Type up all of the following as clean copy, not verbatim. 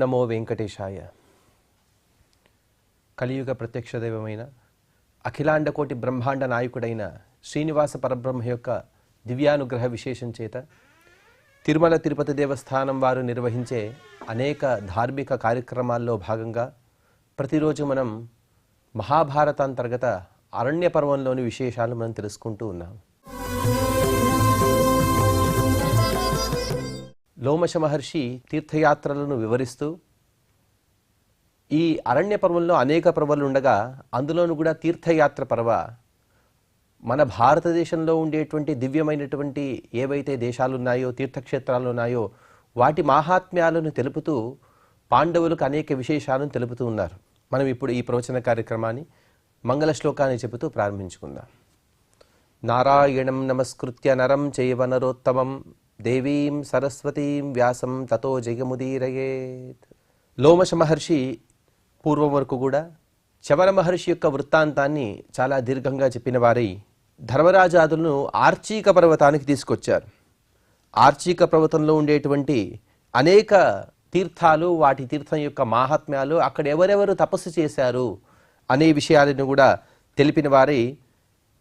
నమో వెంకటేశాయ. కలియుగ ప్రత్యక్ష దైవమైన అఖిలాండ కోటి బ్రహ్మాండ నాయకుడైన శ్రీనివాస పరబ్రహ్మ యొక్క దివ్యానుగ్రహ విశేషం చేత తిరుమల తిరుపతి దేవస్థానం వారు నిర్వహించే అనేక ధార్మిక కార్యక్రమాల్లో భాగంగా ప్రతిరోజు మనం మహాభారతాంతర్గత అరణ్య పర్వంలోని విశేషాలు మనం తెలుసుకుంటూ ఉన్నాం. లోమశ మహర్షి తీర్థయాత్రలను వివరిస్తూ ఈ అరణ్య పర్వంలో అనేక పర్వాలు ఉండగా అందులోనూ కూడా తీర్థయాత్ర పర్వ మన భారతదేశంలో ఉండేటువంటి దివ్యమైనటువంటి ఏవైతే దేశాలు ఉన్నాయో తీర్థక్షేత్రాలు ఉన్నాయో వాటి మాహాత్మ్యాలను తెలుపుతూ పాండవులకు అనేక విశేషాలను తెలుపుతూ ఉన్నారు. మనం ఇప్పుడు ఈ ప్రవచన కార్యక్రమాన్ని మంగళ శ్లోకాన్ని చెబుతూ ప్రారంభించుకుందాం. నారాయణం నమస్కృత్య నరం చైవ నరోత్తమం దేవీం సరస్వతీం వ్యాసం తతో జయముదీరయేత్. లోమశ మహర్షి పూర్వం వరకు కూడా చవన మహర్షి యొక్క వృత్తాంతాన్ని చాలా దీర్ఘంగా చెప్పిన వారై ధర్మరాజాదులను ఆర్చీక పర్వతానికి తీసుకొచ్చారు. ఆర్చీక పర్వతంలో ఉండేటువంటి అనేక తీర్థాలు, వాటి తీర్థం యొక్క మాహాత్మ్యాలు, అక్కడ ఎవరెవరు తపస్సు చేశారు అనే విషయాలను కూడా తెలిపిన వారై,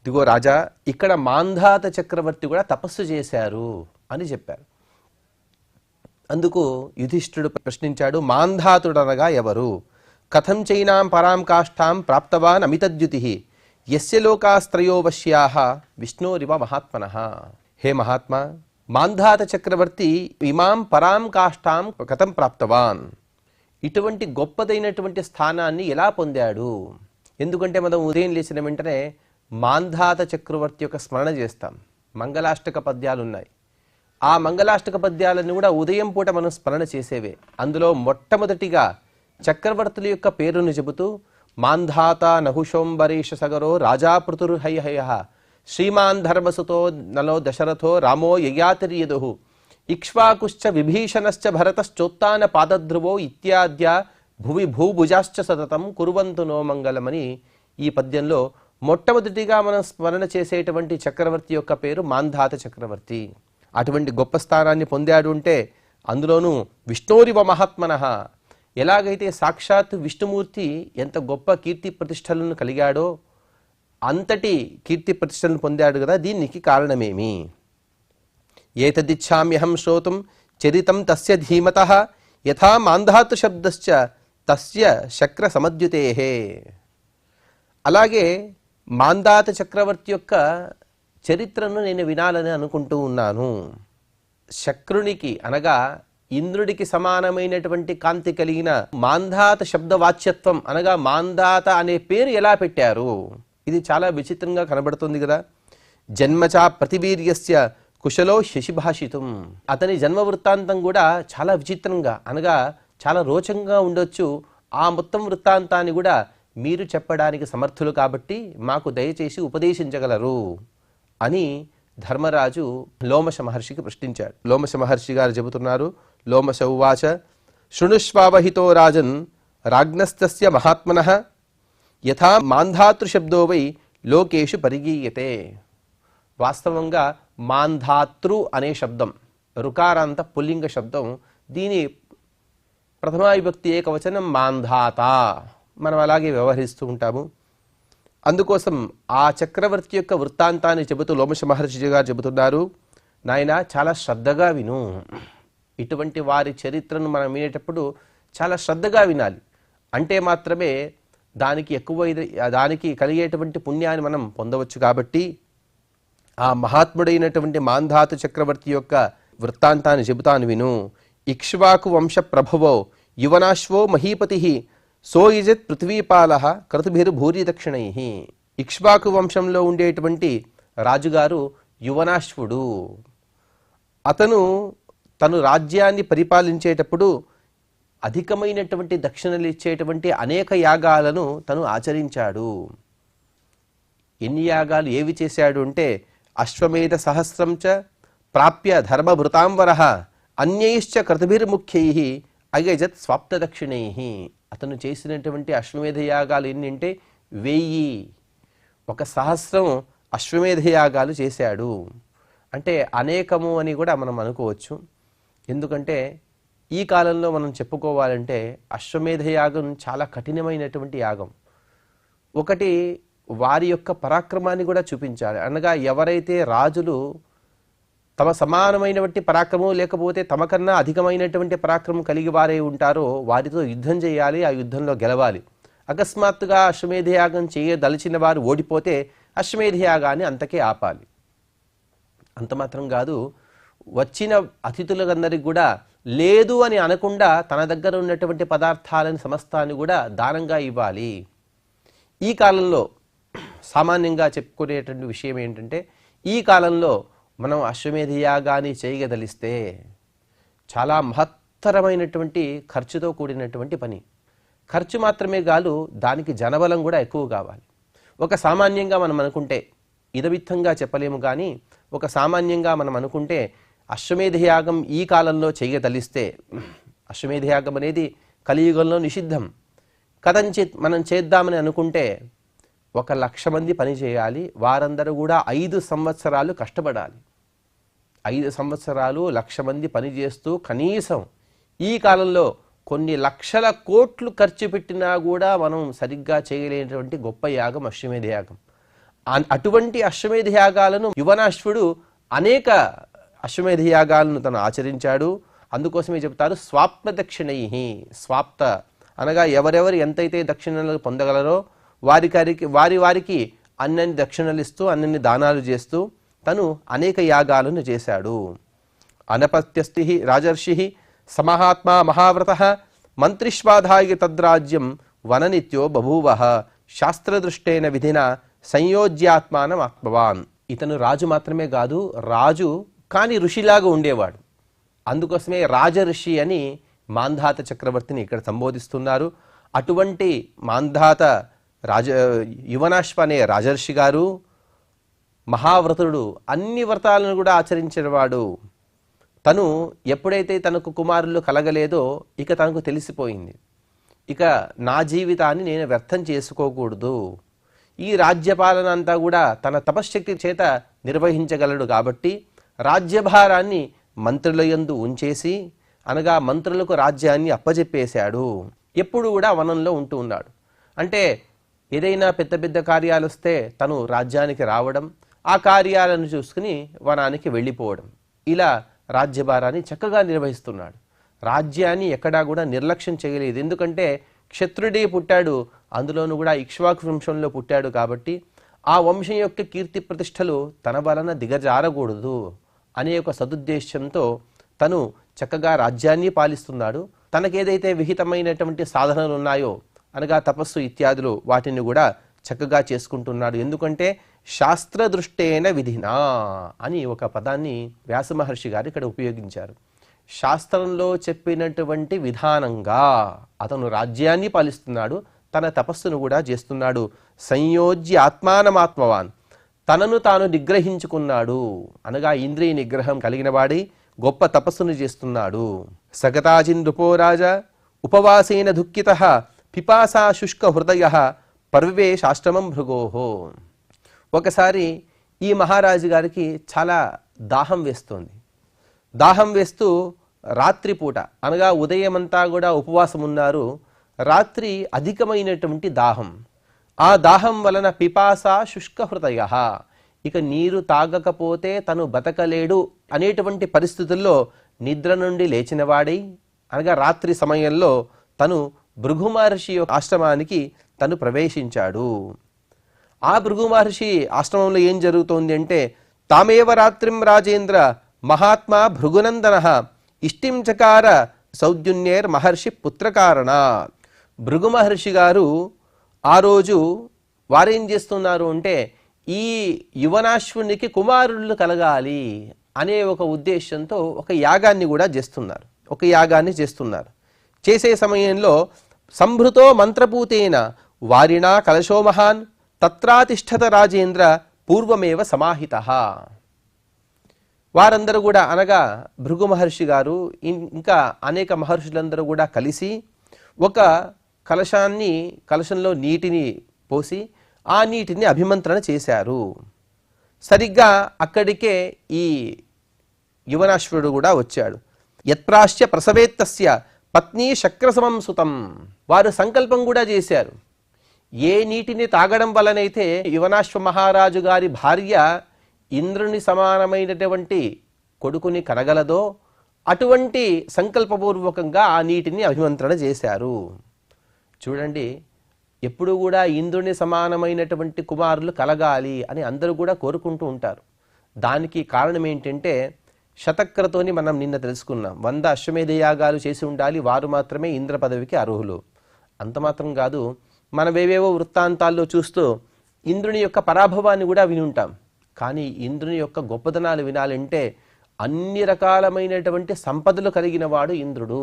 ఇదిగో రాజా, ఇక్కడ మాంధాత చక్రవర్తి కూడా తపస్సు చేశారు అని చెప్పారు. అందుకు యుధిష్ఠుడు ప్రశ్నించాడు, మాంధాతుడనగా ఎవరు? కథం చైనాం పరాం కాష్టాం ప్రాప్తవాన్ అమితద్యుతి యస్య లోకాస్త్రయో వశ్యాః విష్ణోరివ మహాత్మనః. హే మహాత్మా, మాంధాత చక్రవర్తి ఇమాం పరాం కాష్టాం కథం ప్రాప్తవాన్, ఇటువంటి గొప్పదైనటువంటి స్థానాన్ని ఎలా పొందాడు? ఎందుకంటే మనం ఉదయం లేచిన వెంటనే మాంధాత చక్రవర్తి యొక్క స్మరణ చేస్తాం. మంగళాష్టక పద్యాలు ఉన్నాయి. ఆ మంగళాష్టక పద్యాలను కూడా ఉదయం పూట మనం స్మరణ చేసేవే. అందులో మొట్టమొదటిగా చక్రవర్తుల యొక్క పేరును చెబుతూ మాంధాత నహుషోంబరీష సగరో రాజాపృతుర్హయహయ శ్రీమాన్ ధర్మసుతో నలో దశరథో రామో యయాతిర్యదుః ఇక్ష్వాకుశ్చ విభీషణశ్చ భరతశ్చోత్తాన పాదధ్రువో ఇత్యాద్య భువి భూభుజాశ్చ సతతం కుర్వంతు నో మంగళమని ఈ పద్యంలో మొట్టమొదటిగా మనం స్మరణ చేసేటువంటి చక్రవర్తి యొక్క పేరు మాంధాత చక్రవర్తి. అటువంటి గొప్ప స్థానాన్ని పొందాడు అంటే అందులోనూ విష్ణోరివ మహాత్మనః, ఎలాగైతే సాక్షాత్ విష్ణుమూర్తి ఎంత గొప్ప కీర్తి ప్రతిష్టలను కలిగాడో అంతటి కీర్తి ప్రతిష్టలను పొందాడు కదా. దీనికి కారణమేమి? ఏతదిచ్ఛామ్యహం శ్రోతుం చరితం తస్య ధీమతః యథా మాంధాతృ శబ్దశ్చ తస్య శక్ర సమద్యుతేః. అలాగే మాంధాత చక్రవర్తి యొక్క చరిత్రను నేను వినాలని అనుకుంటూ ఉన్నాను. శక్రునికి అనగా ఇంద్రుడికి సమానమైనటువంటి కాంతి కలిగిన మాంధాత శబ్దవాచ్యత్వం అనగా మాంధాత అనే పేరు ఎలా పెట్టారు? ఇది చాలా విచిత్రంగా కనబడుతుంది కదా. జన్మచా ప్రతివీర్యస్య కుశలో శశిభాషితం, అతని జన్మ వృత్తాంతం కూడా చాలా విచిత్రంగా అనగా చాలా రోచంగా ఉండొచ్చు. ఆ మొత్తం వృత్తాంతాన్ని కూడా మీరు చెప్పడానికి సమర్థులు కాబట్టి మాకు దయచేసి ఉపదేశించగలరు అని ధర్మరాజు లోమశ మహర్షికి ప్రశ్నించాడు. లోమశ మహర్షి గారు చెబుతున్నారు, లోమశ ఉవాచ శృణుష్వావహితో రాజన్ రాజ్ఞస్తస్య మహాత్మనః యథా మాంధాతృ శబ్దో వై లోకేషు పరిగీయతే. వాస్తవంగా మాంధాతృ అనే శబ్దం రుకారాంత పుల్లింగ శబ్దం. దీని ప్రథమావిభక్తి ఏకవచనం మాంధాత. మనం అలాగే వ్యవహరిస్తూ ఉంటాము. అందుకోసం ఆ చక్రవర్తి యొక్క వృత్తాంతాన్ని చెబుతూ లోమశ మహర్షి గారు చెబుతున్నారు, నాయన చాలా శ్రద్ధగా విను. ఇటువంటి వారి చరిత్రను మనం వినేటప్పుడు చాలా శ్రద్ధగా వినాలి. అంటే మాత్రమే దానికి కలిగేటువంటి పుణ్యాన్ని మనం పొందవచ్చు. కాబట్టి ఆ మహాత్ముడైనటువంటి మాంధాత చక్రవర్తి యొక్క వృత్తాంతాన్ని చెబుతాను విను. ఇక్ష్వాకు వంశ ప్రభవో యువనాశ్వో మహీపతి సోయిజత్ పృథ్వీపాలః క్రతుభిర్భూరి దక్షిణై. ఇక్ష్వాకు వంశంలో ఉండేటువంటి రాజుగారు యువనాశ్వుడు. అతను తను రాజ్యాన్ని పరిపాలించేటప్పుడు అధికమైనటువంటి దక్షిణలు ఇచ్చేటువంటి అనేక యాగాలను తను ఆచరించాడు. ఎన్ని యాగాలు ఏవి చేశాడు అంటే అశ్వమేధ సహస్రం చ ప్రాప్య ధర్మభృతాంవరః అన్యైశ్చ క్రతుభిర్ముఖ్యైః అయజత్ స్వాప్త దక్షిణై. అతను చేసినటువంటి అశ్వమేధ యాగాలు ఎన్ని అంటే 1000, 1,000 అశ్వమేధ యాగాలు చేశాడు. అంటే అనేకము అని కూడా మనం అనుకోవచ్చు. ఎందుకంటే ఈ కాలంలో మనం చెప్పుకోవాలంటే అశ్వమేధ యాగం చాలా కఠినమైనటువంటి యాగం. ఒకటి, వారి యొక్క పరాక్రమాన్ని కూడా చూపించాలి. అనగా ఎవరైతే రాజులు తమ సమానమైనటువంటి పరాక్రమం లేకపోతే తమకన్నా అధికమైనటువంటి పరాక్రమం కలిగి వారే ఉంటారో వారితో యుద్ధం చేయాలి, ఆ యుద్ధంలో గెలవాలి. అకస్మాత్తుగా అశ్వమేధ యాగం చేయదలిచిన వారు ఓడిపోతే అశ్వమేధ యాగాన్ని అంతకే ఆపాలి. అంత మాత్రం కాదు, వచ్చిన అతిథులందరికీ కూడా లేదు అని అనకుండా తన దగ్గర ఉన్నటువంటి పదార్థాలను సమస్తాన్ని కూడా దానంగా ఇవ్వాలి. ఈ కాలంలో సామాన్యంగా చెప్పుకునేటువంటి విషయం ఏంటంటే, ఈ కాలంలో మనం అశ్వమేధ యాగాన్ని చేయగలిస్తే చాలా మహత్తరమైనటువంటి ఖర్చుతో కూడినటువంటి పని. ఖర్చు మాత్రమే కాదు, దానికి జనబలం కూడా ఎక్కువ కావాలి. ఒక సామాన్యంగా మనం అనుకుంటే, ఇదవిత్తంగా చెప్పలేము కానీ ఒక సామాన్యంగా మనం అనుకుంటే అశ్వమేధ యాగం ఈ కాలంలో చేయగలిస్తే, అశ్వమేధ యాగం అనేది కలియుగంలో నిషిద్ధం, కథంచిత్ మనం చేద్దామని అనుకుంటే 1,00,000 మంది పని చేయాలి. వారందరూ కూడా 5 సంవత్సరాలు కష్టపడాలి. 5 సంవత్సరాలు 1,00,000 మంది పని చేస్తూ కనీసం ఈ కాలంలో కొన్ని లక్షల కోట్లు ఖర్చు పెట్టినా కూడా మనం సరిగ్గా చేయలేనటువంటి గొప్ప యాగం అశ్వమేధ యాగం. అటువంటి అశ్వమేధ యాగాలను యువనాశ్వుడు అనేక అశ్వమేధ యాగాలను తను ఆచరించాడు. అందుకోసమే చెప్తారు స్వాప్త దక్షిణై. స్వాప్త అనగా ఎవరెవరు ఎంతైతే దక్షిణలు పొందగలరో వారికి అన్నన్ని దక్షిణలు ఇస్తూ అన్నన్ని దానాలు చేస్తూ తను అనేక యాగాలను చేశాడు. అనపత్యస్తి రాజర్షి సమహాత్మా మహావ్రత మంత్రిష్వాధాయ తద్రాజ్యం వననిత్యో బభూవ శాస్త్రదృష్టేన విధిన సంయోజ్యాత్మానం ఆత్మవాన్. ఇతను రాజు మాత్రమే కాదు, రాజు కానీ ఋషిలాగా ఉండేవాడు. అందుకోసమే రాజఋషి అని మాంధాత చక్రవర్తిని ఇక్కడ సంబోధిస్తున్నారు. అటువంటి మాంధాత యువనాశ్వ అనే రాజర్షి గారు మహావ్రతుడు, అన్ని వ్రతాలను కూడా ఆచరించేవాడు. తను ఎప్పుడైతే తనకు కుమారులు కలగలేదో ఇక తనకు తెలిసిపోయింది, ఇక నా జీవితాన్ని నేను వ్యర్థం చేసుకోకూడదు, ఈ రాజ్యపాలన అంతా కూడా తన తపశ్శక్తి చేత నిర్వహించగలడు కాబట్టి రాజ్యభారాన్ని మంత్రుల యందు ఉంచేసి, అనగా మంత్రులకు రాజ్యాన్ని అప్పజెప్పేశాడు. ఎప్పుడు కూడా వనంలో ఉంటూ ఉన్నాడు. అంటే ఏదైనా పెద్ద పెద్ద కార్యాలు వస్తే తను రాజ్యానికి రావడం, ఆ కార్యాలను చూసుకుని వనానికి వెళ్ళిపోవడం, ఇలా రాజ్యభారాన్ని చక్కగా నిర్వహిస్తున్నాడు. రాజ్యాన్ని ఎక్కడా కూడా నిర్లక్ష్యం చేయలేదు. ఎందుకంటే క్షత్రుడే పుట్టాడు, అందులోనూ కూడా ఇక్ష్వాకు వంశంలో పుట్టాడు కాబట్టి ఆ వంశం యొక్క కీర్తి ప్రతిష్టలు తన వలన దిగజారకూడదు అనే ఒక సదుద్దేశంతో తను చక్కగా రాజ్యాన్ని పాలిస్తున్నాడు. తనకేదైతే విహితమైనటువంటి సాధనలు ఉన్నాయో అనగా తపస్సు ఇత్యాదులు వాటిని కూడా చక్కగా చేసుకుంటున్నాడు. ఎందుకంటే శాస్త్రదృష్టేన విధినా అని ఒక పదాన్ని వ్యాస మహర్షి గారు ఇక్కడ ఉపయోగించారు. శాస్త్రంలో చెప్పినటువంటి విధానంగా అతను రాజ్యాన్ని పాలిస్తున్నాడు, తన తపస్సును కూడా చేస్తున్నాడు. సంయోజ్య ఆత్మానమాత్మవాన్, తనను తాను నిగ్రహించుకున్నాడు, అనగా ఇంద్రియ నిగ్రహం కలిగిన వాడి గొప్ప తపస్సును చేస్తున్నాడు. సగతాజిన్ నృపోరాజా ఉపవాసేన దుఃఖితః పిపాసా శుష్క హృదయ పర్వివేశాశ్రమం భృగోహో. ఒకసారి ఈ మహారాజు గారికి చాలా దాహం వేస్తోంది. దాహం వేస్తూ రాత్రిపూట అనగా ఉదయమంతా కూడా ఉపవాసం ఉన్నారు. రాత్రి అధికమైనటువంటి దాహం, ఆ దాహం వలన పిపాసా శుష్క హృదయ, ఇక నీరు తాగకపోతే తను బతకలేడు అనేటువంటి పరిస్థితుల్లో నిద్ర నుండి లేచినవాడై, అనగా రాత్రి సమయంలో తను భృగు మహర్షి ఆశ్రమానికి తను ప్రవేశించాడు. ఆ భృగు మహర్షి ఆశ్రమంలో ఏం జరుగుతోంది అంటే, తామేవ రాత్రిం రాజేంద్ర మహాత్మా భృగునందన ఇష్టిం చకార సౌద్యున్యేర్ మహర్షి పుత్రకారణ. భృగు మహర్షి గారు ఆ రోజు వారేం చేస్తున్నారు అంటే, ఈ యువనాశ్వునికి కుమారులు కలగాలి అనే ఒక ఉద్దేశంతో ఒక యాగాన్ని కూడా చేస్తున్నారు. చేసే సమయంలో సంభృతో మంత్రపూతేన వారిణా కలశో మహాన్ తత్రాతిష్ఠత రాజేంద్ర పూర్వమేవ సమాహితః. వారందరూ కూడా అనగా భృగు మహర్షి గారు ఇంకా అనేక మహర్షులందరూ కూడా కలిసి ఒక కలశంలో నీటిని పోసి ఆ నీటిని అభిమంత్రణ చేశారు. సరిగ్గా అక్కడికే ఈ యువనాశ్వరుడు కూడా వచ్చాడు. యత్ప్రాశ్య ప్రసవేత్తస్య పత్ని శక్రసమం సుతం. వారు సంకల్పం కూడా చేశారు, ఏ నీటిని తాగడం వలనైతే యువనాశ్వ మహారాజు గారి భార్య ఇంద్రుని సమానమైనటువంటి కొడుకుని కనగలదో అటువంటి సంకల్పపూర్వకంగా ఆ నీటిని అభిమంత్రణ చేశారు. చూడండి, ఎప్పుడు కూడా ఇంద్రుని సమానమైనటువంటి కుమారులు కలగాలి అని అందరూ కూడా కోరుకుంటూ ఉంటారు. దానికి కారణం ఏంటంటే శతక్రతోని మనం నిన్న తెలుసుకున్నాం. 100 అశ్వమేధ యాగాలు చేసి ఉండాలి, వారు మాత్రమే ఇంద్ర పదవికి అర్హులు. అంత మాత్రం కాదు, మనం ఏవేవో వృత్తాంతాల్లో చూస్తూ ఇంద్రుని యొక్క పరాభవాన్ని కూడా విని ఉంటాం. కానీ ఇంద్రుని యొక్క గొప్పదనాలు వినాలంటే అన్ని రకాలమైనటువంటి సంపదలు కలిగిన వాడు ఇంద్రుడు.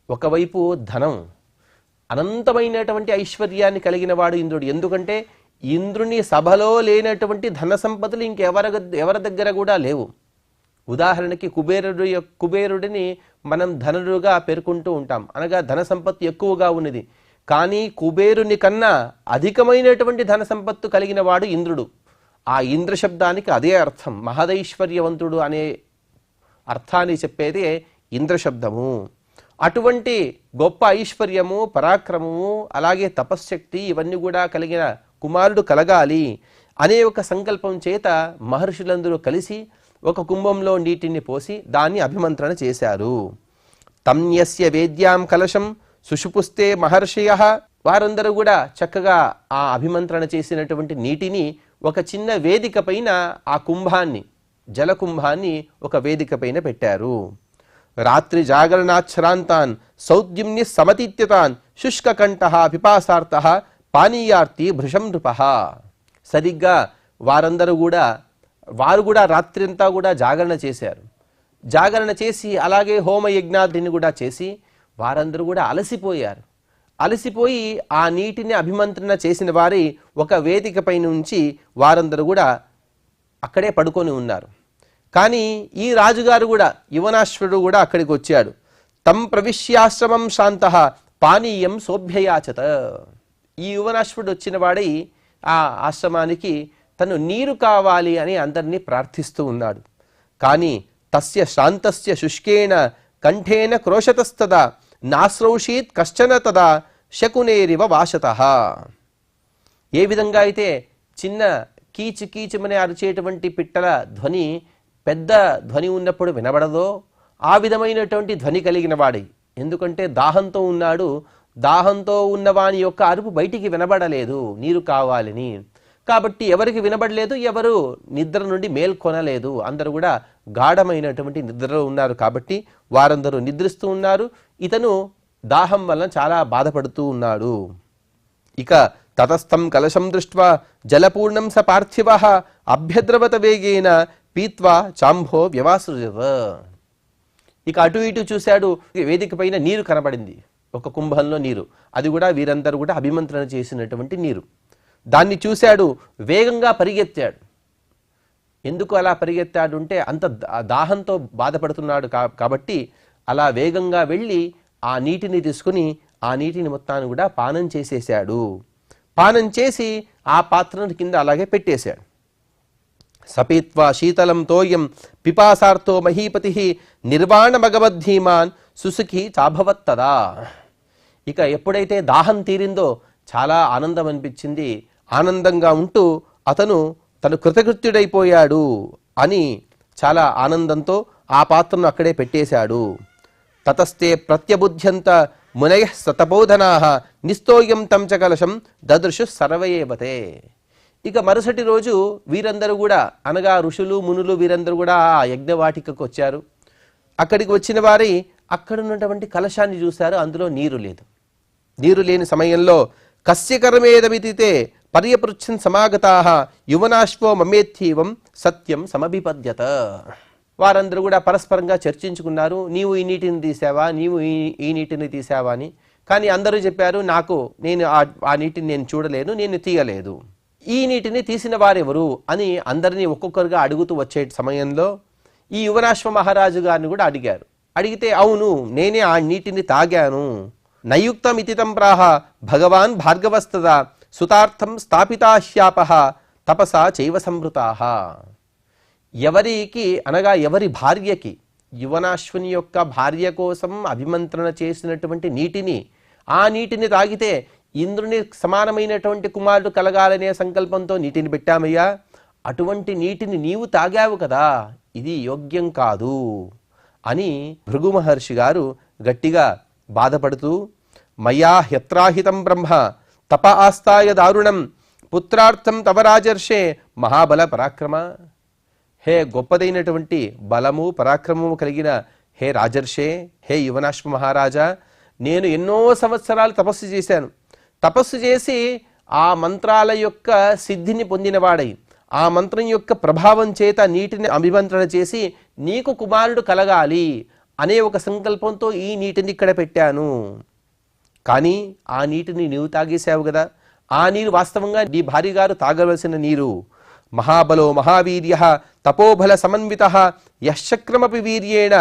ఒకవైపు ధనం, అనంతమైనటువంటి ఐశ్వర్యాన్ని కలిగిన వాడు ఇంద్రుడు. ఎందుకంటే ఇంద్రుని సభలో లేనటువంటి ధన సంపదలు ఎవరి దగ్గర కూడా లేవు. ఉదాహరణకి కుబేరుడిని మనం ధనుడుగా పేర్కొంటూ ఉంటాం, అనగా ధన సంపత్తు ఎక్కువగా ఉన్నది. కానీ కుబేరుని కన్నా అధికమైనటువంటి ధన సంపత్తు కలిగిన వాడు ఇంద్రుడు. ఆ ఇంద్ర శబ్దానికి అదే అర్థం, మహదైశ్వర్యవంతుడు అనే అర్థాన్ని చెప్పేదే ఇంద్ర శబ్దము. అటువంటి గొప్ప ఐశ్వర్యము, పరాక్రమము, అలాగే తపశ్శక్తి ఇవన్నీ కూడా కలిగిన కుమారుడు కలగాలి అనే ఒక సంకల్పం చేత మహర్షులందరూ కలిసి ఒక కుంభంలో నీటిని పోసి దాన్ని అభిమంత్రణ చేశారు. తమ్యస్య వేద్యాం కలశం సుషుపుస్తే మహర్షయః. వారందరూ కూడా చక్కగా ఆ అభిమంత్రణ చేసినటువంటి నీటిని ఒక చిన్న వేదిక పైన, ఆ కుంభాన్ని, జలకుంభాన్ని ఒక వేదిక పైన పెట్టారు. రాత్రి జాగరణాశ్రాంతాన్ సౌద్యుమ్ని సమతీత్యతాన్ శుష్కకంఠః పిపాసార్తః పానీయార్తి భృశం నృపః. సరిగ్గా వారు కూడా రాత్రి అంతా కూడా జాగరణ చేశారు. జాగరణ చేసి అలాగే హోమయజ్ఞాదిని కూడా చేసి వారందరూ కూడా అలసిపోయి ఆ నీటిని అభిమంత్రణ చేసిన వారి ఒక వేదిక పై నుంచి వారందరూ కూడా అక్కడే పడుకొని ఉన్నారు. కానీ ఈ రాజుగారు కూడా, యువనాశ్వరుడు కూడా అక్కడికి వచ్చాడు. తం ప్రవిశ్యాశ్రమం శాంతః పానీయం సోభ్యయాచత. ఈ యువనాశ్వరుడు వచ్చిన వాడై ఆ ఆశ్రమానికి తను నీరు కావాలి అని అందరినీ ప్రార్థిస్తూ ఉన్నాడు. కానీ తస్య శాంతస్య శుష్కేన కంఠేన క్రోశతస్తదా నాశ్రౌషీత్ కశ్చన తదా శకునేరివ వాశతః. ఏ విధంగా అయితే చిన్న కీచుమని అరిచేటువంటి పిట్టల ధ్వని పెద్ద ధ్వని ఉన్నప్పుడు వినబడదో ఆ విధమైనటువంటి ధ్వని కలిగిన వాడి. ఎందుకంటే దాహంతో ఉన్నాడు, దాహంతో ఉన్నవాని యొక్క అరుపు బయటికి వినబడలేదు నీరు కావాలని. కాబట్టి ఎవరికి వినబడలేదు, ఎవరు నిద్ర నుండి మేల్కొనలేదు, అందరూ కూడా గాఢమైనటువంటి నిద్రలో ఉన్నారు. కాబట్టి వారందరూ నిద్రిస్తూ ఉన్నారు. ఇతను దాహం వలన చాలా బాధపడుతూ ఉన్నాడు. ఇక తతస్థం కలశం దృష్ట్వా జలపూర్ణం స పార్థివః అభ్యద్రవత వేగేన పీత్వా చాంభో వ్యవాసృజత. ఇక అటు ఇటు చూశాడు, వేదిక పైన నీరు కనబడింది, ఒక కుంభంలో నీరు, అది కూడా వీరందరూ కూడా అభిమంత్రణ చేసినటువంటి నీరు. దాన్ని చూశాడు, వేగంగా పరిగెత్తాడు. ఎందుకు అలా పరిగెత్తాడు అంటే అంత దాహంతో బాధపడుతున్నాడు కాబట్టి అలా వేగంగా వెళ్ళి ఆ నీటిని తీసుకుని ఆ నీటిని మొత్తాన్ని కూడా పానం చేసేశాడు. పానం చేసి ఆ పాత్రను కింద అలాగే పెట్టేశాడు. సపీత్వా శీతలం తోయం పిపాసార్థో మహీపతి నిర్వాణమగవద్ధీమాన్ సుసుఖి చాభవత్తదా. ఇక ఎప్పుడైతే దాహం తీరిందో చాలా ఆనందం అనిపించింది. ఆనందంగా ఉంటూ తను కృతకృత్యుడైపోయాడు అని చాలా ఆనందంతో ఆ పాత్రను అక్కడే పెట్టేశాడు. తతస్తే ప్రత్యబుధ్యంత మునయః సతపోధనాః నిస్తోయం తం చ కలశం దదృశు సర్వయేవతే. ఇక మరుసటి రోజు వీరందరూ కూడా, అనగా ఋషులు మునులు వీరందరూ కూడా ఆ యజ్ఞవాటికకు వచ్చారు. అక్కడికి వచ్చిన వారి అక్కడ ఉన్నటువంటి కలశాన్ని చూశారు, అందులో నీరు లేదు. నీరు లేని సమయంలో కస్య కర్మేదమితితే పర్యపృచ్ఛన్ సమాగతాః యువనాశ్వో మమేత్థీవం సత్యం సమభిపద్యత. వారందరూ కూడా పరస్పరంగా చర్చించుకున్నారు, నీవు ఈ నీటిని తీసావా, నీవు ఈ నీటిని తీసావా అని. కానీ అందరూ చెప్పారు, నేను ఆ నీటిని నేను చూడలేను, నేను తీయలేదు. ఈ నీటిని తీసిన వారెవరు అని అందరినీ ఒక్కొక్కరుగా అడుగుతూ వచ్చే సమయంలో ఈ యువనాశ్వ మహారాజు గారిని కూడా అడిగారు. అడిగితే అవును, నేనే ఆ నీటిని తాగాను. నయుక్తం ఇతితం ప్రాహ భగవాన్ భార్గవస్తదా సుతార్థం స్థాపితాశ్యాపః తపసా చైవ సంవృతాః. ఎవరికి అనగా ఎవరి భార్యకి యువనాశ్వుని యొక్క భార్య కోసం అభిమంత్రణ చేసినటువంటి నీటిని, ఆ నీటిని తాగితే ఇంద్రుని సమానమైనటువంటి కుమారుడు కలగాలనే సంకల్పంతో నీటిని పెట్టామయ్యా, అటువంటి నీటిని నీవు తాగావు కదా, ఇది యోగ్యం కాదు అని భృగు మహర్షి గారు గట్టిగా బాధపడుతూ, మయా హ్యత్రాహితం బ్రహ్మ తప ఆస్తాయ దారుణం పుత్రార్థం తవ రాజర్షే మహాబల పరాక్రమ. హే గొప్పదైనటువంటి బలము పరాక్రమము కలిగిన హే రాజర్షే, హే యువనాశ్వ మహారాజా, నేను ఎన్నో సంవత్సరాలు తపస్సు చేశాను. తపస్సు చేసి ఆ మంత్రాల యొక్క సిద్ధిని పొందినవాడై, ఆ మంత్రం యొక్క ప్రభావం చేత నీటిని అభిమంత్రణ చేసి నీకు కుమారుడు కలగాలి అనే ఒక సంకల్పంతో ఈ నీటిని ఇక్కడ పెట్టాను. కానీ ఆ నీటిని నీవు తాగేశావు కదా, ఆ నీరు వాస్తవంగా నీ భార్య గారు తాగవలసిన నీరు. మహాబలో మహావీర్య తపోబల సమన్విత యశ్చక్రమపి వీర్యేణ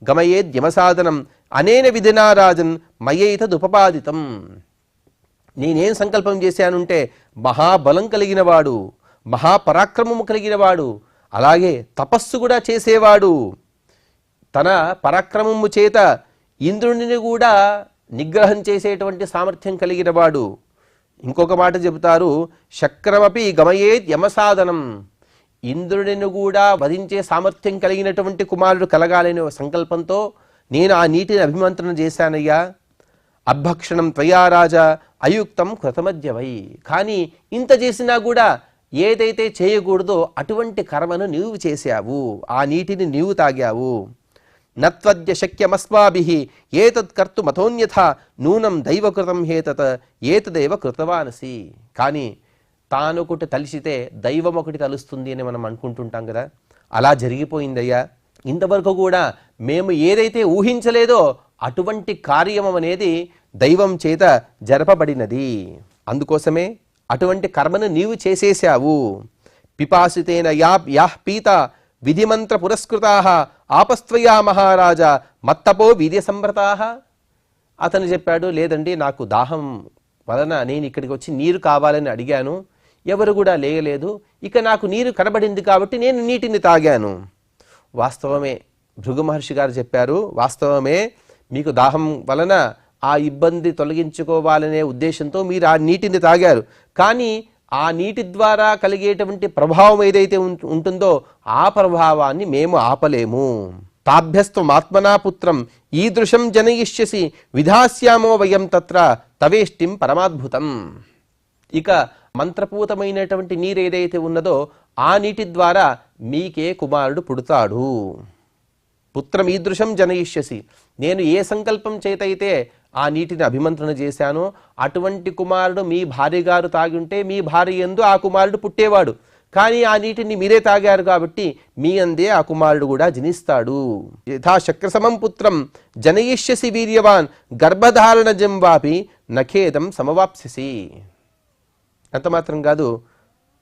గమయేద్యమసాధనం అనేన విధినా రాజన్ మయైతదుపపాదితం. నేనేం సంకల్పం చేశానుంటే మహాబలం కలిగిన వాడు, మహాపరాక్రమము కలిగిన వాడు, అలాగే తపస్సు కూడా చేసేవాడు, తన పరాక్రమము చేత ఇంద్రుడిని కూడా నిగ్రహం చేసేటువంటి సామర్థ్యం కలిగిన వాడు. ఇంకొక మాట చెబుతారు, శక్రమపి గమయేద్ యమసాధనం, ఇంద్రుడిని కూడా వధించే సామర్థ్యం కలిగినటువంటి కుమారుడు కలగాలనే సంకల్పంతో నేను ఆ నీటిని అభిమంత్రణ చేశానయ్యా. అభక్షణం త్వయా రాజా అయుక్తం కృతమద్యవై. కానీ ఇంత చేసినా కూడా ఏదైతే చేయకూడదో అటువంటి కర్మను నీవు చేశావు, ఆ నీటిని నీవు తాగావు. నత్వద్య శక్యమస్మాభిః ఏతత్ కర్తుమథోన్యథా నూనం దైవకృతం హేతత్ ఏతదేవ కృతవానసి. కానీ తానొకటి తలిసితే దైవం ఒకటి తలుస్తుంది అని మనం అనుకుంటుంటాం కదా, అలా జరిగిపోయిందయ్యా. ఇంతవరకు కూడా మేము ఏదైతే ఊహించలేదో అటువంటి కార్యం అనేది దైవం చేత జరపబడినది. అందుకోసమే అటువంటి కర్మను నీవు చేసేశావు. పిపాసితేన యాః పీత విధిమంత్ర పురస్కృతాః ఆపస్త్వయా మహారాజా మత్తపో వీర్య సంభ్రతాః. అతను చెప్పాడు, లేదండి నాకు దాహం వలన నేను ఇక్కడికి వచ్చి నీరు కావాలని అడిగాను, ఎవరు కూడా లేయలేదు, ఇక నాకు నీరు కనబడింది కాబట్టి నేను నీటిని తాగాను. వాస్తవమే, భృగు మహర్షి గారు చెప్పారు, వాస్తవమే, మీకు దాహం వలన ఆ ఇబ్బంది తొలగించుకోవాలనే ఉద్దేశంతో మీరు ఆ నీటిని తాగారు. కానీ ఆ నీటి ద్వారా కలిగేటువంటి ప్రభావం ఏదైతే ఉంటుందో ఆ ప్రభావాన్ని మేము ఆపలేము. తాభ్యస్త్వమాత్మనా పుత్రం ఈదృశం జనయిష్యసి విధాస్యామో వయం తత్ర తవేష్టిం పరమాద్భుతం. ఇక మంత్రపూతమైనటువంటి నీరు ఏదైతే ఉన్నదో ఆ నీటి ద్వారా మీకే కుమారుడు పుడతాడు. పుత్రం ఈదృశం జనయిష్యసి, నేను ఏ సంకల్పం చేతైతే ఆ నీటిని అభిమంత్రణ చేశానో అటువంటి కుమారుడు మీ భార్య గారు తాగి ఉంటే మీ భార్య యందు ఆ కుమారుడు పుట్టేవాడు. కానీ ఆ నీటిని మీరే తాగారు కాబట్టి మీ అందే ఆ కుమారుడు కూడా జనిస్తాడు. యథా శక్రసమం పుత్రం జనయిష్యసి వీర్యవాన్ గర్భధారణజం వాపి నఖేదం సమవాప్స్యసి. అంత మాత్రం కాదు,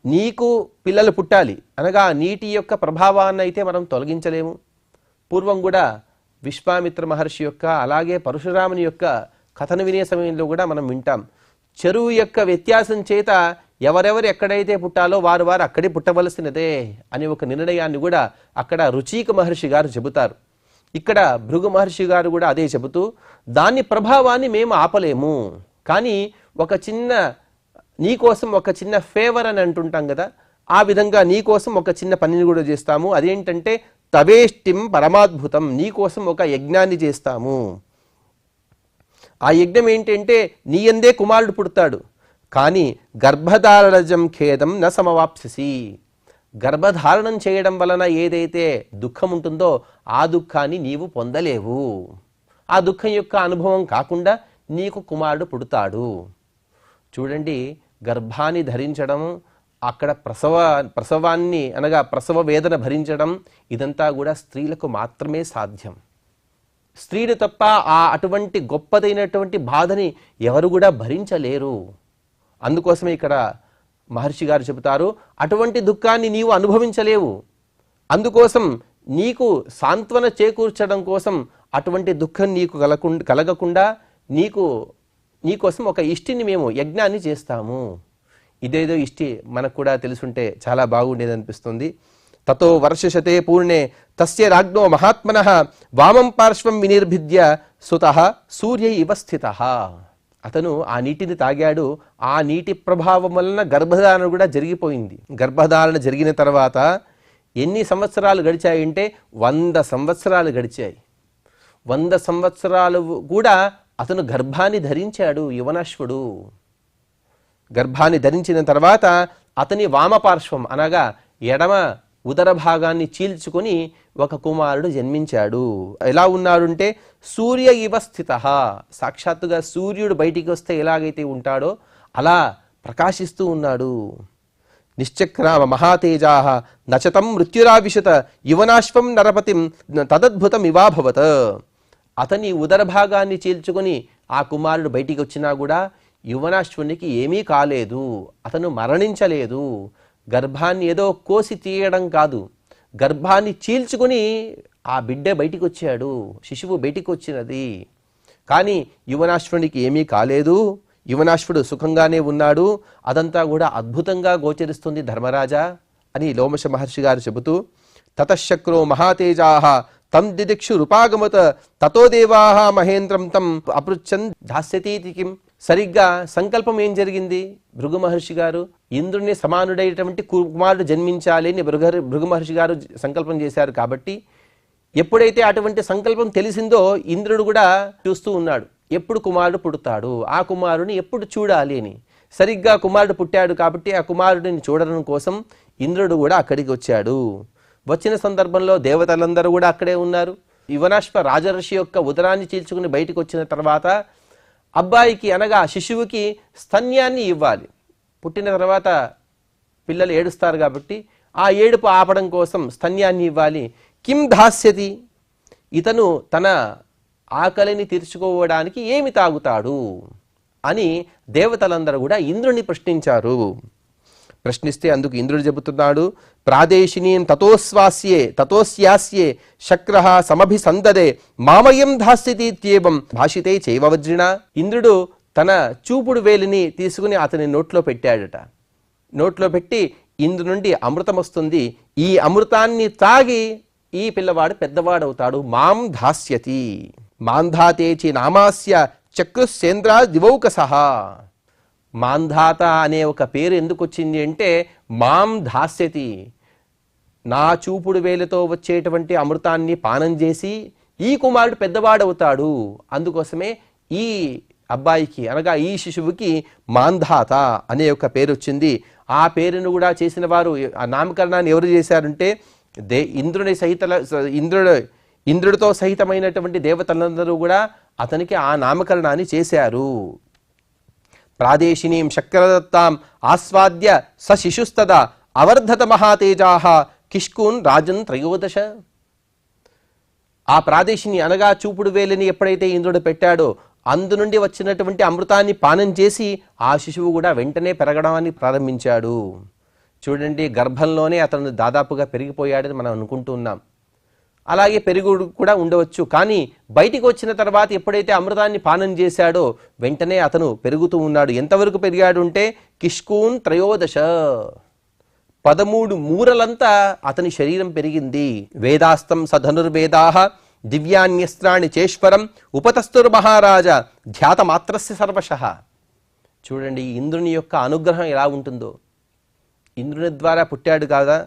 నీకు పిల్లలు పుట్టాలి అనగా నీటి యొక్క ప్రభావాన్ని అయితే మనం తొలగించలేము. పూర్వం కూడా విశ్వామిత్ర మహర్షి యొక్క అలాగే పరశురాముని యొక్క కథను వినే సమయంలో కూడా మనం వింటాం. చెరువు యొక్క వ్యత్యాసం చేత ఎవరెవరు ఎక్కడైతే పుట్టాలో వారు వారు అక్కడే పుట్టవలసినదే అని ఒక నిర్ణయాన్ని కూడా అక్కడ రుచీక మహర్షి గారు చెబుతారు. ఇక్కడ భృగు మహర్షి గారు కూడా అదే చెబుతూ, దాని ప్రభావాన్ని మేము ఆపలేము, కానీ ఒక చిన్న నీకోసం ఒక చిన్న ఫేవర్ అని అంటుంటాం కదా, ఆ విధంగా నీకోసం ఒక చిన్న పనిని కూడా చేస్తాము. అదేంటంటే తవేష్టిం పరమాద్భుతం, నీకోసం ఒక యజ్ఞాన్ని చేస్తాము. ఆ యజ్ఞం ఏంటంటే నీ యందే కుమారుడు పుడతాడు, కానీ గర్భధారణజం ఖేదం న సమవాప్స్యసి. గర్భధారణం చేయడం వలన ఏదైతే దుఃఖం ఉంటుందో ఆ దుఃఖాన్ని నీవు పొందలేవు. ఆ దుఃఖం యొక్క అనుభవం కాకుండా నీకు కుమారుడు పుడతాడు. చూడండి, గర్భాన్ని ధరించడం, అక్కడ ప్రసవాన్ని అనగా ప్రసవ వేదన భరించడం, ఇదంతా కూడా స్త్రీలకు మాత్రమే సాధ్యం. స్త్రీలు తప్ప ఆ అటువంటి గొప్పదైనటువంటి బాధని ఎవరు కూడా భరించలేరు. అందుకోసమే ఇక్కడ మహర్షి గారు చెబుతారు, అటువంటి దుఃఖాన్ని నీవు అనుభవించలేవు. అందుకోసం నీకు సాంత్వన చేకూర్చడం కోసం అటువంటి దుఃఖం నీకు కలగకుండా నీకోసం ఒక ఇష్టిని మేము యజ్ఞాన్ని చేస్తాము. ఇదేదో ఇష్టి మనకు కూడా తెలుసుంటే చాలా బాగుండేది అనిపిస్తుంది. తతో వర్షశతే పూర్ణే తస్య రాజ్ఞో మహాత్మనః వామం పార్శ్వం వినిర్భిద్య సుతః సూర్య ఇవ స్థితః. అతను ఆ నీటిని తాగాడు. ఆ నీటి ప్రభావం వలన గర్భధారణ కూడా జరిగిపోయింది. గర్భధారణ జరిగిన తర్వాత ఎన్ని సంవత్సరాలు గడిచాయంటే 100 సంవత్సరాలు గడిచాయి. 100 సంవత్సరాలు కూడా అతను గర్భాన్ని ధరించాడు. యువనాశ్వుడు గర్భాన్ని ధరించిన తర్వాత అతని వామపార్శ్వం అనగా ఎడమ ఉదర భాగాన్ని చీల్చుకొని ఒక కుమారుడు జన్మించాడు. ఎలా ఉన్నాడుంటే సూర్య ఇవ స్థితః, సాక్షాత్తుగా సూర్యుడు బయటికి వస్తే ఎలాగైతే ఉంటాడో అలా ప్రకాశిస్తూ ఉన్నాడు. నిశ్చక్రామ మహాతేజాః నచతం మృత్యురావిశత యువనాశ్వం నరపతిం తదద్భుతం ఇవాభవత్. అతని ఉదర భాగాన్ని చీల్చుకొని ఆ కుమారుడు బయటికి వచ్చినా కూడా యువనాశ్వునికి ఏమీ కాలేదు, అతను మరణించలేదు. గర్భాన్ని ఏదో కోసి తీయడం కాదు, గర్భాన్ని చీల్చుకొని ఆ బిడ్డ బయటికి వచ్చాడు, శిశువు బయటికి వచ్చినది. కానీ యువనాశ్వునికి ఏమీ కాలేదు, యువనాశ్వుడు సుఖంగానే ఉన్నాడు. అదంతా కూడా అద్భుతంగా గోచరిస్తుంది ధర్మరాజా అని లోమశ మహర్షి గారు చెబుతూ, తతశక్రో మహాతేజాః తం దిదిక్షు రూపాగమత తతో దేవాః మహేంద్రం తం అపృచ్చన్ దాస్యతీతి కిం. సరిగ్గా సంకల్పం ఏం జరిగింది? భృగు మహర్షి గారు ఇంద్రుని సమానుడైనటువంటి కుమారుడు జన్మించాలి అని భృగు మహర్షి గారు సంకల్పం చేశారు. కాబట్టి ఎప్పుడైతే అటువంటి సంకల్పం తెలిసిందో ఇంద్రుడు కూడా చూస్తూ ఉన్నాడు, ఎప్పుడు కుమారుడు పుడతాడు, ఆ కుమారుడిని ఎప్పుడు చూడాలి అని. సరిగ్గా కుమారుడు పుట్టాడు కాబట్టి ఆ కుమారుడిని చూడడం కోసం ఇంద్రుడు కూడా అక్కడికి వచ్చాడు. వచ్చిన సందర్భంలో దేవతలందరూ కూడా అక్కడే ఉన్నారు. యువనాశ్వ రాజర్షి యొక్క ఉదరాన్ని చీల్చుకుని బయటికి వచ్చిన తర్వాత అబ్బాయికి అనగా శిశువుకి స్తన్యాన్ని ఇవ్వాలి. పుట్టిన తర్వాత పిల్లలు ఏడుస్తారు కాబట్టి ఆ ఏడుపు ఆపడం కోసం స్తన్యాన్ని ఇవ్వాలి. కిం దాస్యతి, ఇతను తన ఆకలిని తీర్చుకోవడానికి ఏమి తాగుతాడు అని దేవతలందరూ కూడా ఇంద్రుని ప్రశ్నించారు. ప్రశ్నిస్తే అందుకు ఇంద్రుడు చెబుతున్నాడు, ప్రాదేశినీం తతోస్యాస్యే శక్రః సమభిసందదే మామయం ధాస్యతీత్యేవం భాషితే చైవ వజ్రిణ. ఇంద్రుడు తన చూపుడు వేలిని తీసుకుని అతని నోట్లో పెట్టాడట. నోట్లో పెట్టి ఇందు నుండి అమృతం వస్తుంది, ఈ అమృతాన్ని తాగి ఈ పిల్లవాడు పెద్దవాడవుతాడు. మాం ధాస్యతి మాంధాతేచి నామాస్య చక్రుసేంద్ర దివౌకసః. మాంధాత అనే ఒక పేరు ఎందుకు వచ్చింది అంటే మాం ధాస్యతి, నా చూపుడు వేలతో వచ్చేటువంటి అమృతాన్ని పానం చేసి ఈ కుమారుడు పెద్దవాడవుతాడు. అందుకోసమే ఈ అబ్బాయికి అనగా ఈ శిశువుకి మాంధాత అనే ఒక పేరు వచ్చింది. ఆ పేరును కూడా చేసిన వారు, ఆ నామకరణాన్ని ఎవరు చేశారంటే ఇంద్రుడితో సహితమైనటువంటి దేవతలందరూ కూడా అతనికి ఆ నామకరణాన్ని చేశారు. ప్రాదేశినీం శక్రదత్తాం ఆస్వాద్య స శిశుస్తదా అవర్ధత మహాతేజాః కిష్కూన్ రాజన్ త్రయోదశ. ఆ ప్రాదేశిని అనగా చూపుడు వేలిని ఎప్పుడైతే ఇంద్రుడు పెట్టాడో అందు నుండి వచ్చినటువంటి అమృతాన్ని పానం చేసి ఆ శిశువు కూడా వెంటనే పెరగడాన్ని ప్రారంభించాడు. చూడండి, గర్భంలోనే అతను దాదాపుగా పెరిగిపోయాడని మనం అనుకుంటున్నాం. అలాగే పెరుగుడు కూడా ఉండవచ్చు, కానీ బయటికి వచ్చిన తర్వాత ఎప్పుడైతే అమృతాన్ని పానం చేశాడో వెంటనే అతను పెరుగుతూ ఉన్నాడు. ఎంతవరకు పెరిగాడు అంటే కిష్కూన్ త్రయోదశ, 13 మూరలంతా అతని శరీరం పెరిగింది. వేదాస్తం సధనుర్వేదాః దివ్యాన్యస్త్రాణి చేశ్వరం ఉపతస్తుర్మహారాజ ధ్యాతమాత్రస్య సర్వశః. చూడండి ఇంద్రుని యొక్క అనుగ్రహం ఎలా ఉంటుందో. ఇంద్రుని ద్వారా పుట్టాడు కాదా,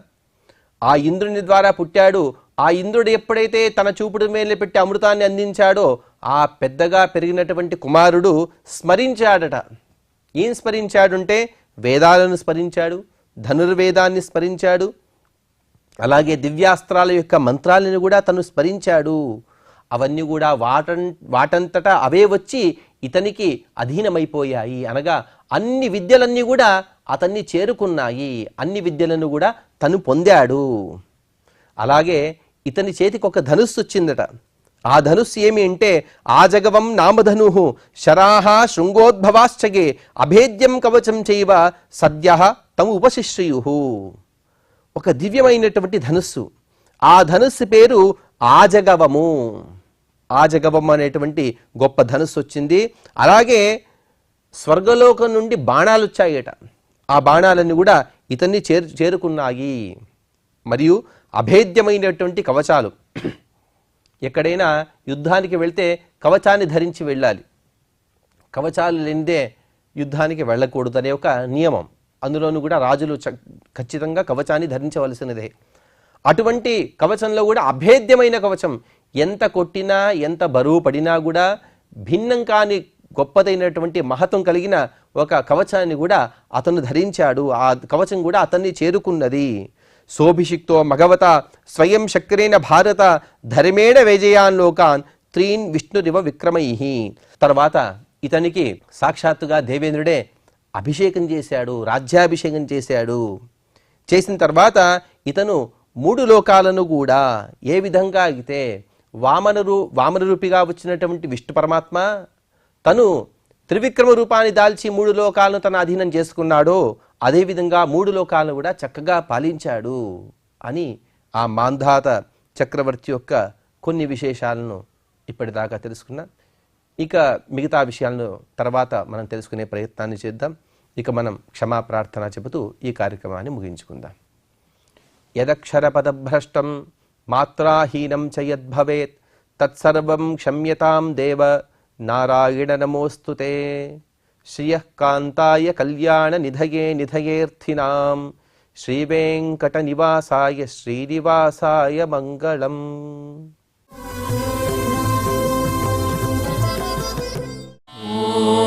ఆ ఇంద్రుని ద్వారా పుట్టాడు. ఆ ఇంద్రుడు ఎప్పుడైతే తన చూపుడు మేలు పెట్టి అమృతాన్ని అందించాడో ఆ పెద్దగా పెరిగినటువంటి కుమారుడు స్మరించాడట. ఏం స్మరించాడుంటే వేదాలను స్మరించాడు, ధనుర్వేదాన్ని స్మరించాడు, అలాగే దివ్యాస్త్రాల యొక్క మంత్రాలను కూడా తను స్మరించాడు. అవన్నీ కూడా వాటంతటా అవే వచ్చి ఇతనికి అధీనమైపోయాయి. అనగా అన్ని విద్యలన్నీ కూడా అతన్ని చేరుకున్నాయి, అన్ని విద్యలను కూడా తను పొందాడు. అలాగే ఇతని చేతికి ఒక ధనుస్సు వచ్చిందట. ఆ ధనుస్సు ఏమి అంటే ఆజగవం నామధను శరాహ శృంగోద్భవాశ్చగే అభేద్యం కవచం చైవ సద్యః తము ఉపశిష్యు. ఒక దివ్యమైనటువంటి ధనుస్సు. ఆ ధనుస్సు పేరు ఆజగవము. ఆజగవం అనేటువంటి గొప్ప ధనుస్సు వచ్చింది. అలాగే స్వర్గలోకం నుండి బాణాలు వచ్చాయట. ఆ బాణాలన్నీ కూడా ఇతన్ని చేరుకున్నాయి. మరియు అభేద్యమైనటువంటి కవచాలు. ఎక్కడైనా యుద్ధానికి వెళ్తే కవచాన్ని ధరించి వెళ్ళాలి, కవచాలు లేనిదే యుద్ధానికి వెళ్ళకూడదనే ఒక నియమం. అందులోనూ కూడా రాజులు ఖచ్చితంగా కవచాన్ని ధరించవలసినదే. అటువంటి కవచంలో కూడా అభేద్యమైన కవచం, ఎంత కొట్టినా ఎంత బరువు పడినా కూడా భిన్నం కాని గొప్పదైనటువంటి మహత్వం కలిగిన ఒక కవచాన్ని కూడా అతను ధరించాడు. ఆ కవచం కూడా అతన్ని చేరుకున్నది. శోభిషిక్తో మగవత స్వయం శక్రేణ భారత ధర్మేణ వేజయాన్ లోకాన్ త్రీన్ విష్ణురివ విక్రమై. తర్వాత ఇతనికి సాక్షాత్తుగా దేవేంద్రుడే అభిషేకం చేశాడు, రాజ్యాభిషేకం చేశాడు. చేసిన తర్వాత ఇతను 3 లోకాలను కూడా, ఏ విధంగా అయితే వామన రూపిగా వచ్చినటువంటి విష్ణు పరమాత్మ తను త్రివిక్రమ రూపాన్ని దాల్చి 3 లోకాలను తన అధీనం చేసుకున్నాడో, అదేవిధంగా 3 లోకాలను కూడా చక్కగా పాలించాడు అని ఆ మాంధాత చక్రవర్తి యొక్క కొన్ని విశేషాలను ఇప్పటిదాకా తెలుసుకున్నాం. ఇక మిగతా విషయాలను తర్వాత మనం తెలుసుకునే ప్రయత్నాన్ని చేద్దాం. ఇక మనం క్షమా ప్రార్థన చెబుతూ ఈ కార్యక్రమాన్ని ముగించుకుందాం. యదక్షరపదభ్రష్టం మాత్రాహీనం చ యద్భవేత్ తత్సర్వం క్షమ్యతాం దేవ నారాయణ నమోస్తుతే. శ్రియః కాంతాయ కళ్యాణ నిధయే నిధయేర్థినాం శ్రీవేంకట నివాసాయ శ్రీనివాసాయ మంగళం. ఓం